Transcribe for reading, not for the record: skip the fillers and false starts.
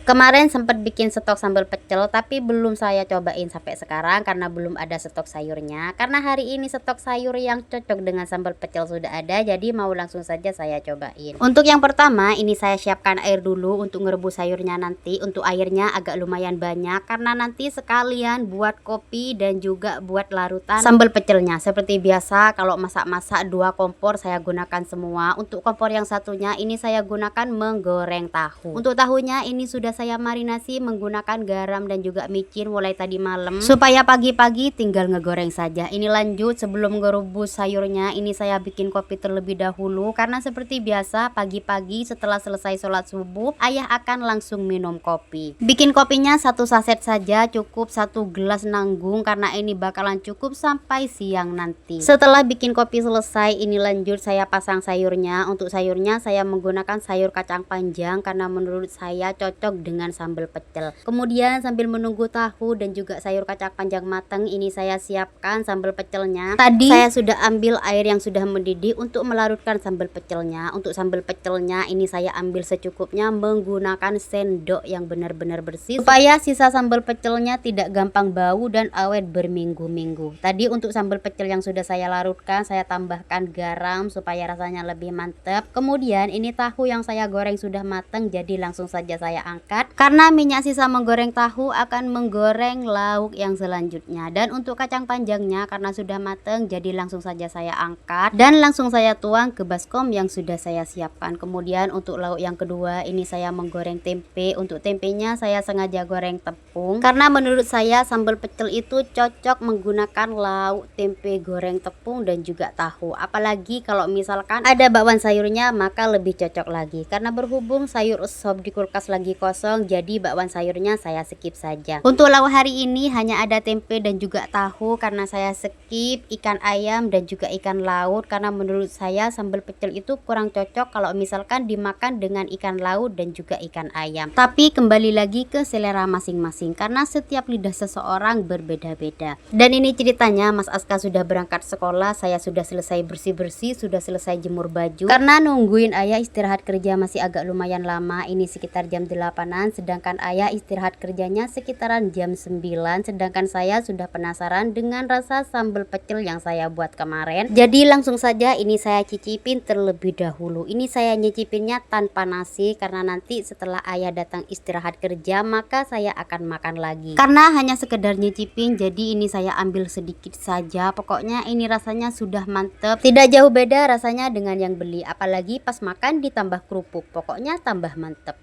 Kemarin sempat bikin stok sambal pecel tapi belum saya cobain sampai sekarang karena belum ada stok sayurnya. Karena hari ini stok sayur yang cocok dengan sambal pecel sudah ada, jadi mau langsung saja saya cobain. Untuk yang pertama ini saya siapkan air dulu untuk ngerebus sayurnya nanti. Untuk airnya agak lumayan banyak karena nanti sekalian buat kopi dan juga buat larutan sambal pecelnya. Seperti biasa kalau masak-masak 2 kompor saya gunakan semua. Untuk kompor yang satunya ini saya gunakan menggoreng tahu. Untuk tahunya ini sudah saya marinasi menggunakan garam dan juga micin mulai tadi malam supaya pagi-pagi tinggal ngegoreng saja. Ini lanjut sebelum ngerebus sayurnya ini saya bikin kopi terlebih dahulu karena seperti biasa pagi-pagi setelah selesai sholat subuh ayah akan langsung minum kopi. Bikin kopinya 1 saset saja cukup, 1 gelas nanggung karena ini bakalan cukup sampai siang nanti. Setelah bikin kopi selesai ini lanjut saya pasang sayurnya. Untuk sayurnya saya menggunakan sayur kacang panjang karena menurut saya cocok dengan sambal pecel. Kemudian sambil menunggu tahu dan juga sayur kacang panjang matang ini saya siapkan sambal pecelnya. Tadi saya sudah ambil air yang sudah mendidih untuk melarutkan sambal pecelnya. Untuk sambal pecelnya ini saya ambil secukupnya menggunakan sendok yang benar-benar bersih supaya sisa sambal pecelnya tidak gampang bau dan awet berminggu-minggu. Tadi untuk sambal pecel yang sudah saya larutkan saya tambahkan garam supaya rasanya lebih mantap. Kemudian ini tahu yang saya goreng sudah matang, jadi langsung saja saya angkat karena minyak sisa menggoreng tahu akan menggoreng lauk yang selanjutnya. Dan untuk kacang panjangnya karena sudah matang jadi langsung saja saya angkat dan langsung saya tuang ke baskom yang sudah saya siapkan. Kemudian untuk lauk yang kedua ini saya menggoreng tempe. Untuk tempenya saya sengaja goreng tepung karena menurut saya sambal pecel itu cocok menggunakan lauk tempe goreng tepung dan juga tahu. Apalagi kalau misalkan ada bakwan sayurnya maka lebih cocok lagi. Karena berhubung sayur sop di kulkas lagi kosong jadi bakwan sayurnya saya skip saja. Untuk lauk hari ini hanya ada tempe dan juga tahu karena saya skip ikan ayam dan juga ikan laut karena menurut saya sambal pecel itu kurang cocok kalau misalkan dimakan dengan ikan laut dan juga ikan ayam. Tapi kembali lagi ke selera masing-masing karena setiap lidah seseorang berbeda-beda. Dan ini ceritanya Mas Aska sudah berangkat sekolah, saya sudah selesai bersih-bersih, sudah selesai jemur baju karena nungguin ayah istirahat kerja masih agak lumayan lama. Ini sekitar jam 8-an sedangkan ayah istirahat kerjanya sekitaran jam 9. Sedangkan saya sudah penasaran dengan rasa sambal pecel yang saya buat kemarin. Jadi langsung saja ini saya cicipin terlebih dahulu. Ini saya nyicipinnya tanpa nasi karena nanti setelah ayah datang istirahat kerja maka saya akan makan lagi. Karena hanya sekedar nyicipin jadi ini saya ambil sedikit saja. Pokoknya ini rasanya sudah mantep. Tidak jauh beda rasanya dengan yang beli. Apalagi pas makan ditambah kerupuk. Pokoknya tambah mantep.